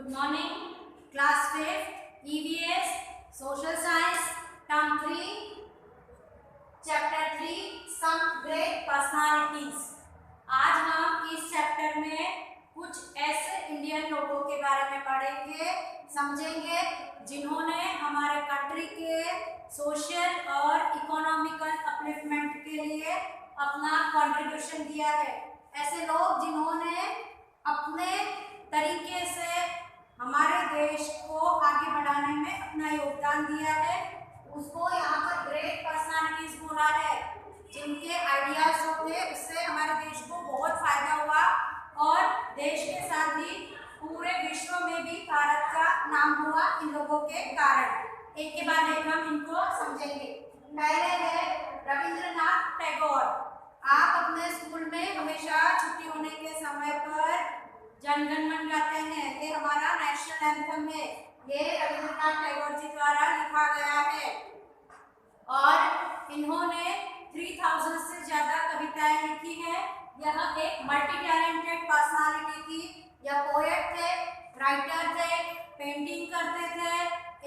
Good morning, class 5th, EVS, Social Science, Term 3, Chapter 3, Some Great Personalities. आज हम इस chapter में कुछ ऐसे इंडियन लोगों के बारे में पढ़ेंगे, समझेंगे जिन्होंने हमारे कंट्री के सोशल और इकोनॉमिकल अपलिफ्टमेंट के लिए अपना कंट्रीब्यूशन दिया है। ऐसे लोग जिन्होंने अपने तरीके से हमारे देश को आगे बढ़ाने में अपना योगदान दिया है, उसको यहाँ पर ग्रेट पर्सनालिटीज बोला है। जिनके आइडियाज जो थे उससे हमारे देश को बहुत फायदा हुआ और देश के साथ ही पूरे विश्व में भी भारत का नाम हुआ इन लोगों के कारण। एक के बाद एक हम इनको समझेंगे। पहले है रविंद्रनाथ टैगोर। आप अपने स्कूल में हमेशा छुट्टी होने के समय पर जनगण मन गाते हैं, ये हमारा नेशनल एंथम है। ये रविंद्रनाथ टैगोर जी द्वारा लिखा गया है और इन्होंने 3000 से ज्यादा कविताएं लिखी हैं। यह एक मल्टी टैलेंटेड पर्सनालिटी थी। यह पोएट थे, राइटर थे, पेंटिंग करते थे,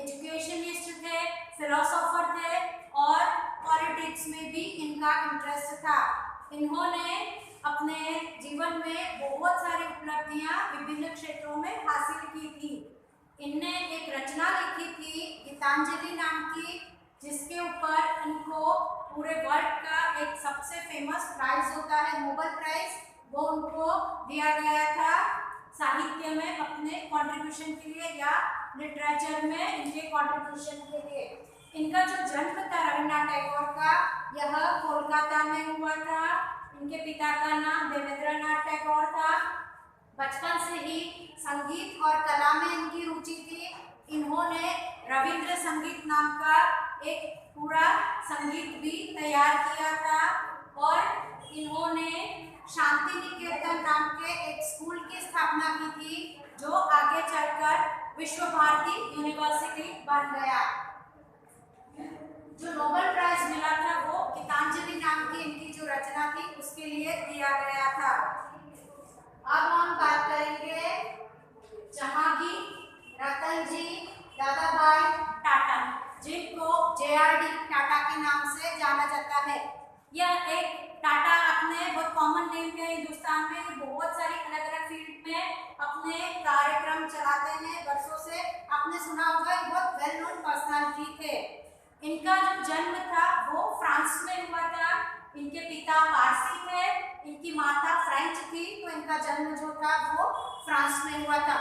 एजुकेशनिस्ट थे, फिलोसोफर थे और पॉलिटिक्स में भी इनका इंटरेस्ट था। इन्होंने अपने जीवन में बहुत सारी उपलब्धियां विभिन्न क्षेत्रों में हासिल की थी। इनने एक रचना लिखी थी गीतांजलि नाम की, जिसके ऊपर इनको पूरे वर्ल्ड का एक सबसे फेमस प्राइज होता है नोबेल प्राइज, वो उनको दिया गया था साहित्य में अपने कंट्रीब्यूशन के लिए या लिटरेचर में इनके कंट्रीब्यूशन के लिए। इनका जो जन्म था रविंद्रनाथ टैगोर का, यह कोलकाता में हुआ था। इनके पिता का नाम देवेंद्रनाथ टैगोर था। बचपन से ही संगीत और कला में इनकी रुचि थी। इन्होंने रविंद्र संगीत नाम का एक पूरा संगीत भी तैयार किया था और इन्होंने शांति निकेतन नाम के एक स्कूल की स्थापना की थी, जो आगे चलकर विश्व भारती यूनिवर्सिटी बन गया। जो नोबेल प्राइज मिला था वो गीतांजलि नाम की इनकी जो रचना थी उसके लिए दिया गया था। अब हम बात करेंगे जहांगीर रतन जी दादाभाई टाटा, जिनको JRD टाटा के नाम से जाना जाता है। यह एक टाटा अपने बहुत कॉमन नेम है हिंदुस्तान में, बहुत सारी अलग अलग फील्ड में अपने कार्यक्रम चलाते हैं वर्षों से। आपने सुना होगा, बहुत वेल नोन पर्सनालिटी थे। इनका जो जन्म था वो फ्रांस में हुआ था। इनके पिता पारसी थे, इनकी माता फ्रेंच थी, तो इनका जन्म जो था वो फ्रांस में हुआ था।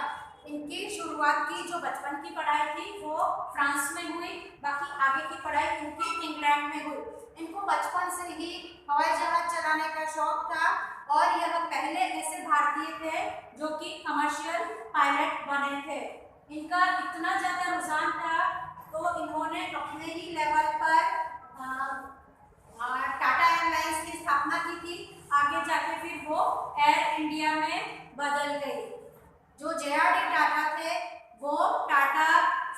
इनकी शुरुआत की जो बचपन की पढ़ाई थी वो फ्रांस में हुई, बाकी आगे की पढ़ाई इनकी इंग्लैंड में हुई। इनको बचपन से ही हवाई जहाज चलाने का शौक था और यह पहले ऐसे भारतीय थे जो कि कमर्शियल पायलट बने थे। इनका इतना ज़्यादा रुझान था तो इन्होंने अपने ही लेवल पर टाटा एयरलाइंस की स्थापना की थी। आगे जाके फिर वो एयर इंडिया में बदल गई। जो JRD टाटा थे वो टाटा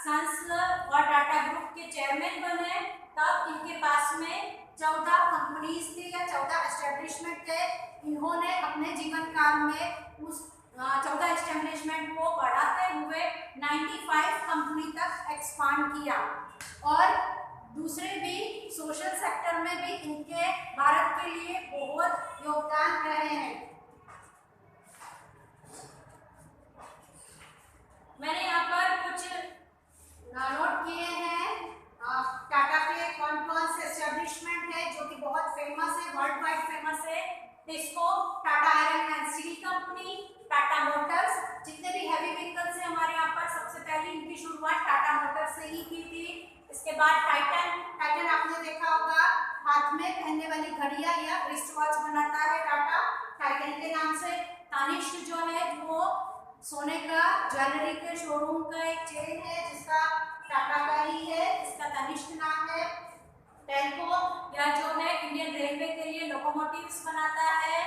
सन्स और टाटा ग्रुप के चेयरमैन बने। तब इनके पास में 14 कंपनीज थी या 14 एस्टेब्लिशमेंट थे। इन्होंने अपने जीवन काल में उस 14 एस्टेब्लिशमेंट को बढ़ाते हुए 95 कंपनी तक एक्सपांड किया और दूसरे भी सोशल सेक्टर में भी इनके भारत के लिए बहुत योगदान रहे हैं। मैंने यहाँ पर कुछ नोट किए हैं। टाटा के कौन कौन से एस्टेब्लिशमेंट है जो कि बहुत फेमस है, वर्ल्ड वाइड फेमस है। TISCO, Tata iron and steel company, Tata Motors. जितने भी हैवी व्हीकल्स हैं हमारे यहाँ पर, सबसे पहले इनकी शुरुआत टाटा मोटर्स से ही की थी। इसके बाद टाइटन आपने देखा होगा, हाथ में पहनने वाली घड़ियां या रिस्ट वॉच बनाता है टाटा, टाइटन के नाम से। तनिष्क जो है वो सोने का ज्वेलरी के शोरूम का एक चेन है जिसका टाटा का ही है, इसका तनिष्क नाम है। टेल्को या जो है इंडियन रेलवे के लिए लोकोमोटिव्स बनाता है।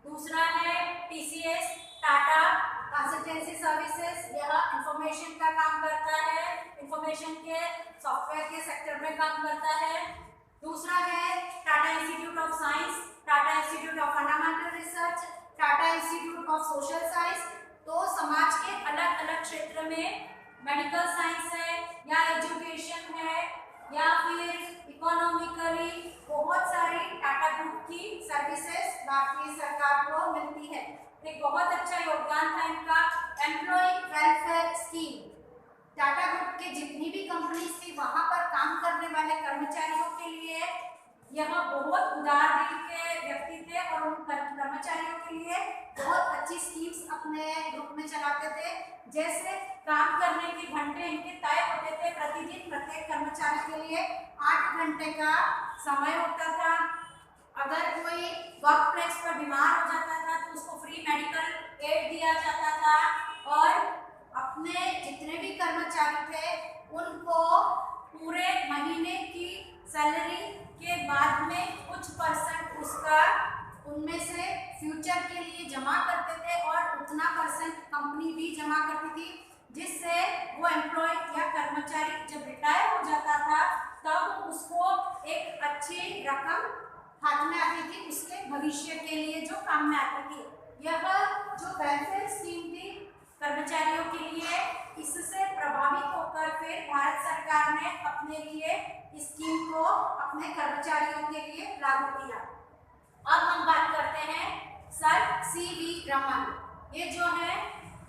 दूसरा है TCS, टाटा कंसल्टेंसी सर्विसेज। यह इंफॉर्मेशन का काम करता है, इंफॉर्मेशन के सॉफ्टवेयर के सेक्टर में काम करता है। दूसरा है Tata institute of science, Tata institute of fundamental research, Tata institute of social science. तो समाज के अलग अलग क्षेत्र में, मेडिकल साइंस है या एजुकेशन है या फिर इकोनॉमिकली बहुत सारी टाटा ग्रुप की सर्विसेज भारतीय सरकार को मिलती है। एक बहुत अच्छा योगदान था इनका employ welfare scheme. Tata group के जितनी भी कंपनीज थी वहां पर काम करने वाले कर्मचारियों के लिए यह बहुत उदार दिल के व्यक्ति थे और उन कर्मचारियों के लिए बहुत अच्छी स्कीम्स अपने ग्रुप में चलाते थे। जैसे काम करने के घंटे इनके तय होते थे, प्रतिदिन प्रत्येक कर्मचारी के लिए 8 घंटे का समय होता था। अगर कोई वर्क प्लेस पर बीमार हो जाता था तो उसको फ्री मेडिकल एड दिया जाता था और अपने जितने भी कर्मचारी थे उनको पूरे महीने की सैलरी के बाद में कुछ परसेंट उसका उनमें से फ्यूचर के लिए जमा करते थे और उतना परसेंट कंपनी भी जमा करती थी, जिससे वो एम्प्लॉय या कर्मचारी जब रिटायर हो जाता था तब उसको एक अच्छी रकम हाथ में आती थी उसके भविष्य के लिए जो काम में आती थी। यह जो वेलफेयर स्कीम थी कर्मचारियों के लिए, इससे प्रभावित होकर फिर भारत सरकार ने अपने लिए इस स्कीम को अपने कर्मचारियों के लिए लागू किया। अब हम बात करते हैं सर सीवी रमन। ये जो है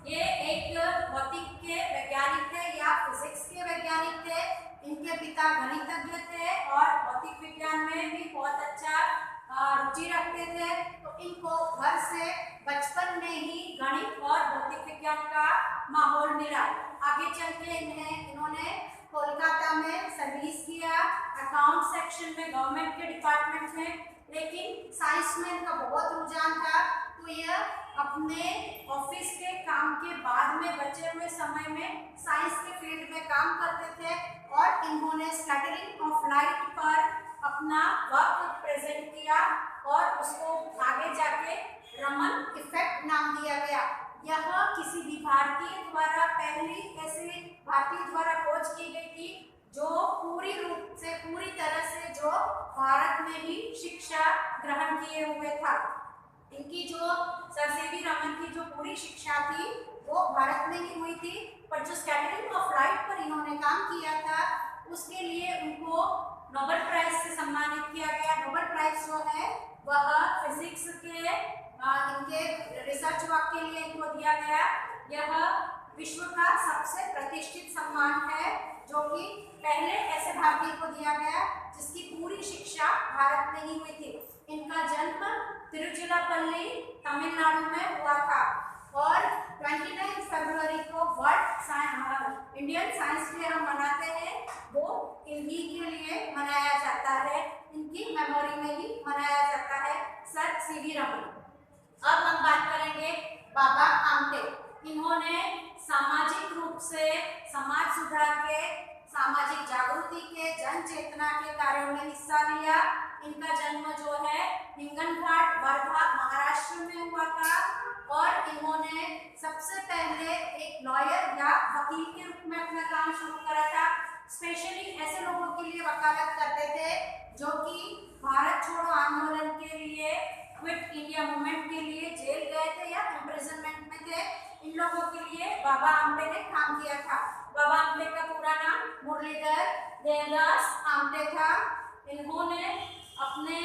ये एक भौतिक के वैज्ञानिक थे या फिजिक्स के वैज्ञानिक थे। इनके पिता गणितज्ञ थे और भौतिक विज्ञान में भी बहुत अच्छा रुचि रखते थे। तो इनको घर से बचपन में ही गणित और भौतिक विज्ञान का माहौल मिला। आगे चल के इन्होंने कोलकाता में सर्विस किया, अकाउंट सेक्शन में गवर्नमेंट के डिपार्टमेंट में, लेकिन साइंस में इनका बहुत रुझान था। तो यह अपने ऑफिस के काम के बाद में बचे हुए समय में साइंस के फील्ड में काम करते थे और इन्होंने स्कैटरिंग ऑफ लाइट पर अपना वर्क प्रेजेंट किया और उसको आगे जाके रमन इफेक्ट नाम दिया गया। यह किसी भी भारतीय द्वारा पहली ऐसी भारतीय द्वारा खोज की गई थी जो पूरी रूप से पूरी तरह से जो भारत में ही शिक्षा ग्रहण किए हुए था। इनकी जो सर सीवी रमन की जो पूरी शिक्षा थी वो भारत में ही हुई थी, पर जो स्कैटरिंग ऑफ लाइट पर इन्होंने काम किया था उसके लिए उनको नोबेल प्राइज से सम्मानित किया गया। नोबेल प्राइज जो है वह फिजिक्स के इनके रिसर्च वर्क के लिए इनको दिया गया। यह विश्व का सबसे प्रतिष्ठित सम्मान है जो कि पहले ऐसे भारतीय को दिया गया जिसकी पूरी शिक्षा भारत में ही हुई थी। इनका जन्म तिरुचिरापल्ली तमिलनाडु में हुआ था और 29 फरवरी को वर्ल्ड इंडियन साइंस डे हम मनाते हैं, वो इन्हीं के लिए मनाया जाता है, इनकी मेमोरी में ही मनाया जाता है, सर सीवी रमन। अब हम बात करेंगे बाबा आमटे। इन्होंने सामाजिक रूप से समाज सुधार के, सामाजिक जागृति के, जन चेतना के कार्यों में हिस्सा लिया। इनका जन्म जो है हिंगनघाट वर्धा महाराष्ट्र में हुआ था और इन्होंने सबसे पहले एक लॉयर या वकील के रूप में अपना काम शुरू करा था। स्पेशली ऐसे लोगों के लिए वकालत करते थे जो कि भारत छोड़ो आंदोलन के लिए, क्विट इंडिया मूवमेंट के लिए जेल गए थे या इम्प्रिजनमेंट में थे। इन लोगों के लिए बाबा आमटे ने काम किया था। बाबा आमटे का पूरा नाम मुरलीधर देवदास आमटे था। इन्होंने अपने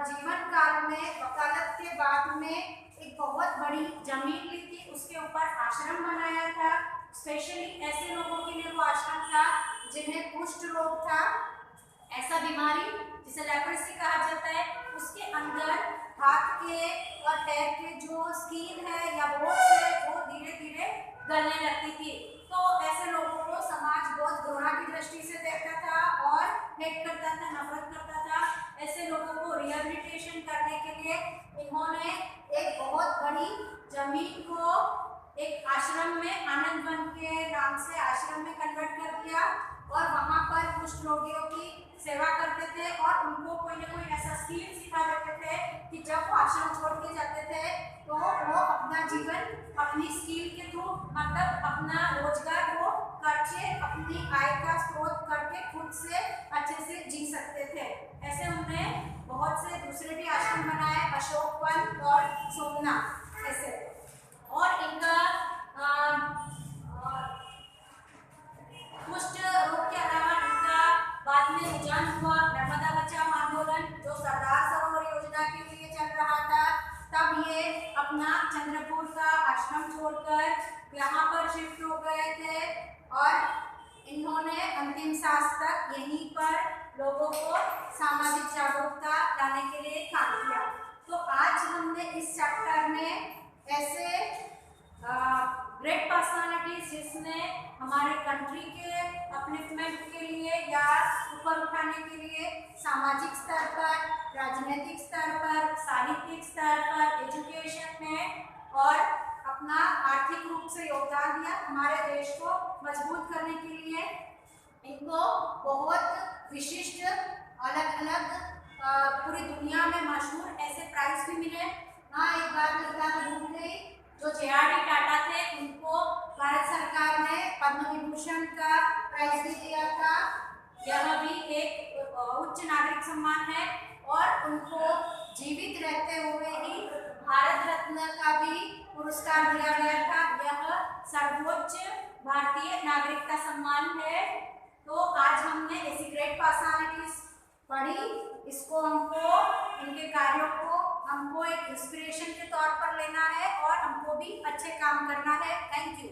जीवन काल में वकालत के बाद में एक बहुत बड़ी जमीन ली थी, उसके ऊपर आश्रम बनाया था। स्पेशली ऐसे लोगों के लिए वो आश्रम था जिन्हें कुष्ठ रोग था, ऐसा बीमारी जिसे लेप्रेसी कहा जाता है, उसके अंदर हाथ के और पैर के जो स्किन है या बोन्स है वो धीरे धीरे गलने लगती थी। तो ऐसे लोगों को समाज बहुत घृणा की दृष्टि से देखता था और हेट करता था, नफरत करता था। ऐसे लोगों को रिहेबिलिटेशन करने के लिए इन्होंने एक बहुत बड़ी जमीन को एक आश्रम में, आनंद वन के नाम से आश्रम में कन्वर्ट कर दिया और वहाँ पर कुष्ठ रोगियों की सेवा करते थे और उनको कोई ना कोई ऐसा स्किल सिखा देते थे कि जब वो आश्रम छोड़ के जाते थे तो वो अपना जीवन अपनी स्किल के थ्रू, मतलब अपना रोजगार वो करके अपनी आय का स्रोत करके खुद से अच्छे से जी सकते थे। ऐसे उन्होंने बहुत से दूसरे भी आश्रम बनाए, अशोक वन और सोमनाथ ऐसे। और इनका कुष्ठ रोग के अलावा इनका बाद में रुझान हुआ नर्मदा बचाओ आंदोलन जो सरदार सरोवर योजना के लिए चल रहा था। तब ये अपना चंद्रपुर का आश्रम छोड़कर यहाँ पर शिफ्ट हो गए थे और इन्होंने अंतिम सांस तक यहीं पर लोगों को सामाजिक जागरूकता लाने के लिए काम किया। तो आज हमने इस चैप्टर में ऐसे ग्रेट पर्सनालिटीज जिसने हमारे कंट्री के अपलिफ्टमेंट के लिए या ऊपर उठाने के लिए सामाजिक स्तर पर, राजनीतिक स्तर पर, साहित्यिक स्तर पर, एजुकेशन में और अपना आर्थिक रूप से योगदान दिया हमारे देश को मजबूत करने के लिए। इनको बहुत विशिष्ट अलग अलग पूरी दुनिया में मशहूर ऐसे प्राइज भी मिले। हाँ, एक बात बताना भूल गई, जो जे.आर.डी. टाटा थे उनको भारत सरकार ने पद्म विभूषण का प्राइज भी दिया था। यह भी एक उच्च नागरिक सम्मान है और उनको जीवित रहते हुए ही भारत रत्न का भी पुरस्कार दिया गया था। यह सर्वोच्च भारतीय नागरिकता सम्मान है। तो आज हमने ऐसी ग्रेट पर्सनालिटीज पढ़ी, इसको हमको इनके कार्यों को हमको एक इंस्पिरेशन के तौर पर लेना है और हमको भी अच्छे काम करना है। Thank you.